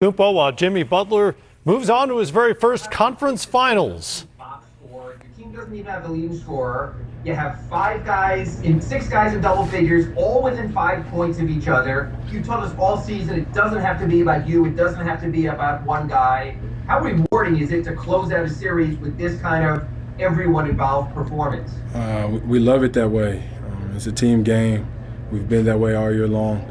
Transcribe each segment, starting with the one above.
Kupo, while Jimmy Butler moves on to his very first conference finals. Your team doesn't even have the leading scorer. You have six guys in double figures, all within 5 points of each other. You told us all season it doesn't have to be about you. It doesn't have to be about one guy. How rewarding is it to close out a series with this kind of everyone involved performance? We love it that way. It's a team game. We've been that way all year long.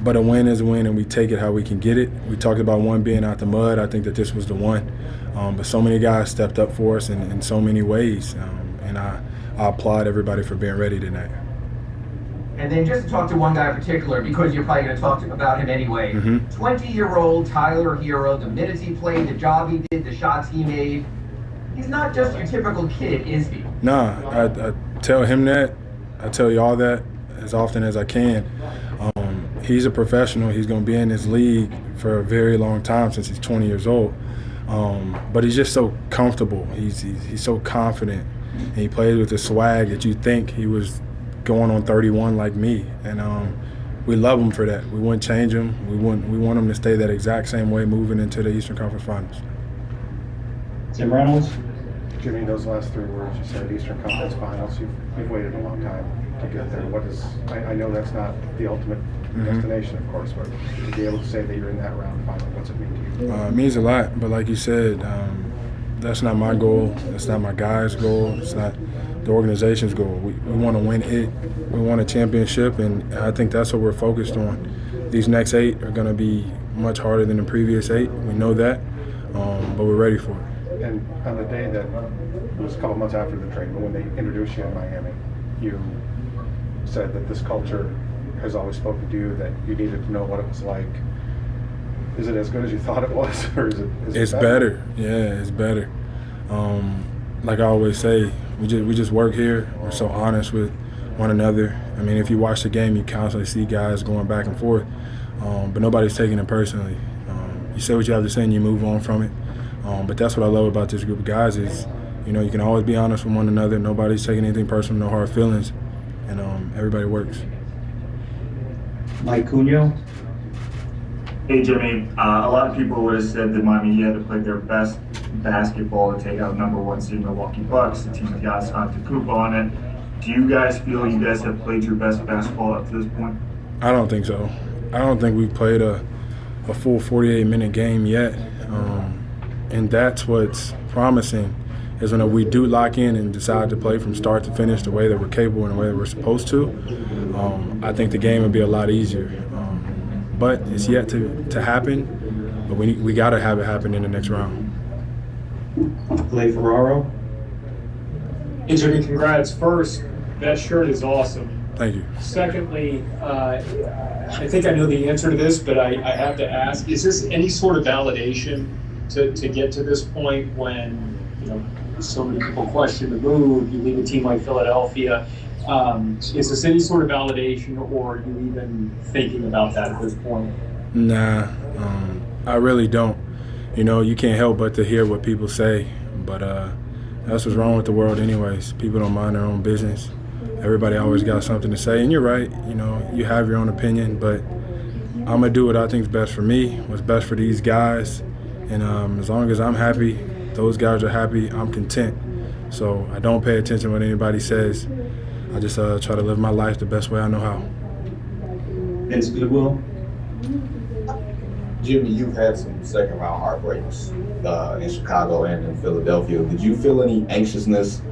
But a win is a win, and we take it how we can get it. We talked about one being out the mud. I think that this was the one. But so many guys stepped up for us in so many ways, and I applaud everybody for being ready tonight. And then just to talk to one guy in particular, because you're probably going to talk about him anyway. 20-year-old Tyler Hero, the minutes he played, the job he did, the shots he made. He's not just your typical kid, is he? Nah, I tell him that. I tell y'all that as often as I can. He's a professional. He's going to be in this league for a very long time, since he's 20 years old. But he's just so comfortable. He's so confident. And he plays with the swag that you think he was going on 31 like me. And we love him for that. We wouldn't change him. We want him to stay that exact same way moving into the Eastern Conference Finals. Tim Reynolds. Jimmy, those last three words you said, Eastern Conference Finals, you've waited a long time to get there. I know that's not the ultimate destination, of course, but to be able to say that you're in that round finally, what's it mean to you? It means a lot, but like you said, that's not my goal. That's not my guys' goal. It's not the organization's goal. We want to win it. We want a championship, and I think that's what we're focused on. These next 8 are going to be much harder than the previous 8. We know that, but we're ready for it. And on the day that it was a couple months after the trade, but when they introduced you in Miami, you said that this culture has always spoken to you, that you needed to know what it was like. Is it as good as you thought it was, or is it it's better? Yeah, it's better. Like I always say, we just work here. We're so honest with one another. I mean, if you watch the game, you constantly see guys going back and forth, but nobody's taking it personally. You say what you have to say and you move on from it. But that's what I love about this group of guys is, you can always be honest with one another. Nobody's taking anything personal, no hard feelings, and everybody works. Mike Cunio. Hey, Jimmy. A lot of people would have said that Miami Heat had to play their best basketball to take out #1 seed Milwaukee Bucks. The team's got Kupo on it. Do you guys feel you guys have played your best basketball up to this point? I don't think so. I don't think we've played a full 48-minute game yet. And that's what's promising, is when we do lock in and decide to play from start to finish the way that we're capable and the way that we're supposed to, I think the game would be a lot easier. But it's yet to happen, but we got to have it happen in the next round. Clay Ferraro. Hey, Jimmy, congrats. First, that shirt is awesome. Thank you. Secondly, I think I know the answer to this, but I have to ask, is this any sort of validation to get to this point when, so many people question the move, you leave a team like Philadelphia? Is this any sort of validation, or are you even thinking about that at this point? Nah, I really don't. You can't help but to hear what people say, but that's what's wrong with the world anyways. People don't mind their own business. Everybody always got something to say, and you're right. You have your own opinion, but I'm going to do what I think is best for me, what's best for these guys. And as long as I'm happy, those guys are happy, I'm content. So I don't pay attention to what anybody says. I just try to live my life the best way I know how. Vince Goodwill. Jimmy, you've had some second-round heartbreaks in Chicago and in Philadelphia. Did you feel any anxiousness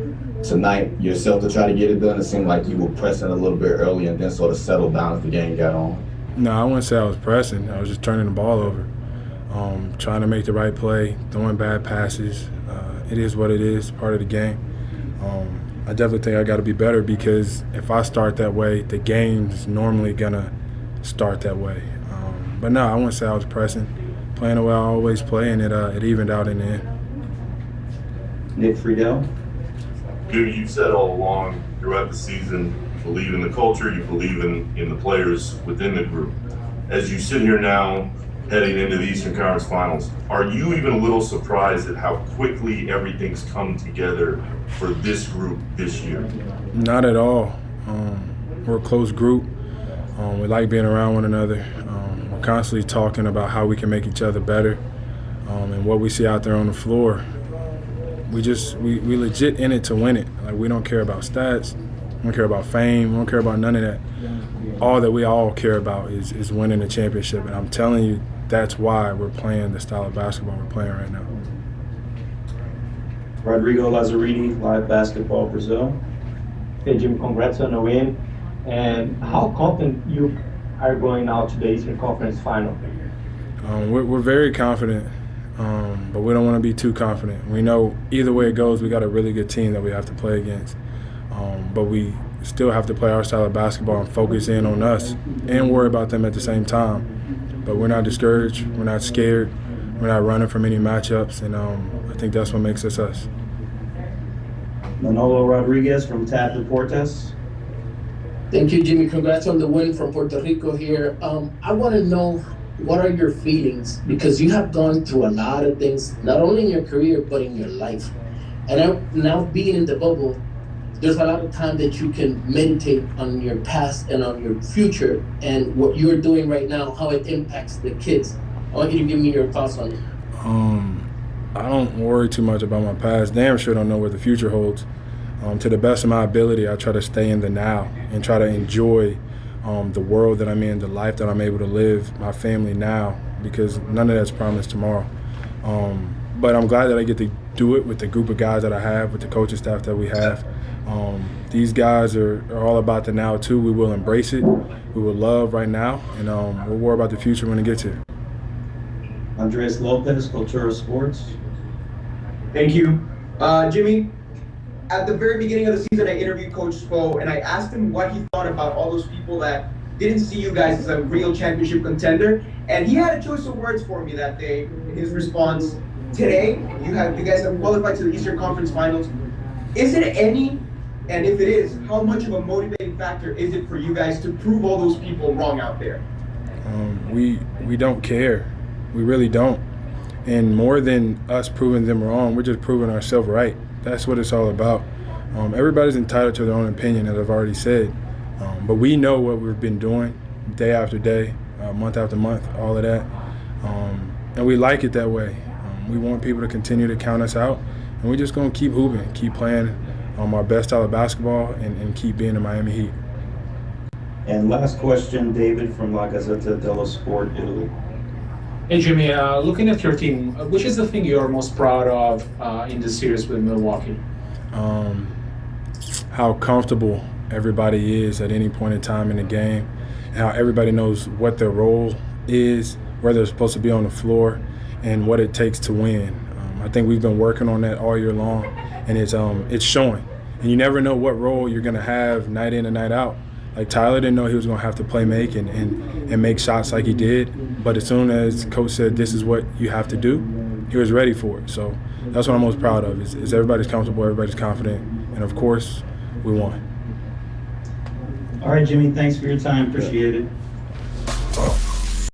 tonight yourself to try to get it done? It seemed like you were pressing a little bit early and then sort of settled down as the game got on. No, I wouldn't say I was pressing. I was just turning the ball over. Trying to make the right play, throwing bad passes. It is what it is, part of the game. I definitely think I got to be better, because if I start that way, the game's normally going to start that way. But no, I wouldn't say I was pressing. Playing the way I always play, and it evened out in the end. Nick Friedel. Jimmy, you've said all along throughout the season, you believe in the culture, you believe in the players within the group. As you sit here now, heading into the Eastern Conference Finals, are you even a little surprised at how quickly everything's come together for this group this year? Not at all. We're a close group. We like being around one another. We're constantly talking about how we can make each other better, and what we see out there on the floor. We legit in it to win it. Like, we don't care about stats, we don't care about fame, we don't care about none of that. All that we all care about is winning the championship, and I'm telling you, that's why we're playing the style of basketball we're playing right now. Rodrigo Lazzarini, Live Basketball Brazil. Hey Jim, congrats on the win. And how confident you are going now to the Eastern Conference Final? We're very confident, but we don't want to be too confident. We know either way it goes, we got a really good team that we have to play against. But we still have to play our style of basketball and focus in on us and worry about them at the same time. But we're not discouraged, we're not scared, we're not running from any matchups, and I think that's what makes us us. Manolo Rodriguez from Tap Deportes. Thank you, Jimmy. Congrats on the win from Puerto Rico here. I want to know, what are your feelings? Because you have gone through a lot of things, not only in your career, but in your life. And now being in the bubble, there's a lot of time that you can meditate on your past and on your future and what you're doing right now, how it impacts the kids. I want you to give me your thoughts on it. I don't worry too much about my past. Damn sure don't know what the future holds. To the best of my ability, I try to stay in the now and try to enjoy the world that I'm in, the life that I'm able to live, my family now, because none of that's promised tomorrow. But I'm glad that I get to do it with the group of guys that I have, with the coaching staff that we have. These guys are all about the now too. We will embrace it. We will love right now, and we'll worry about the future when it gets here. Andres Lopez, Cultura Sports. Thank you. Jimmy, at the very beginning of the season, I interviewed Coach Spo, and I asked him what he thought about all those people that didn't see you guys as a real championship contender. And he had a choice of words for me that day in his response. Today, you guys have qualified to the Eastern Conference Finals. Is it any, and if it is, how much of a motivating factor is it for you guys to prove all those people wrong out there? We don't care. We really don't. And more than us proving them wrong, we're just proving ourselves right. That's what it's all about. Everybody's entitled to their own opinion, as I've already said. But we know what we've been doing day after day, month after month, all of that. And we like it that way. We want people to continue to count us out. And we're just going to keep hooping, keep playing our best style of basketball, and keep being the Miami Heat. And last question, David from La Gazzetta dello Sport, Italy. Hey Jimmy, looking at your team, which is the thing you're most proud of in the series with Milwaukee? How comfortable everybody is at any point in time in the game, and how everybody knows what their role is, where they're supposed to be on the floor, and what it takes to win. I think we've been working on that all year long, and it's showing. And you never know what role you're going to have night in and night out. Like, Tyler didn't know he was going to have to play make and make shots like he did. But as soon as Coach said, this is what you have to do, he was ready for it. So that's what I'm most proud of, is everybody's comfortable, everybody's confident, and, of course, we won. All right, Jimmy, thanks for your time. Appreciate it.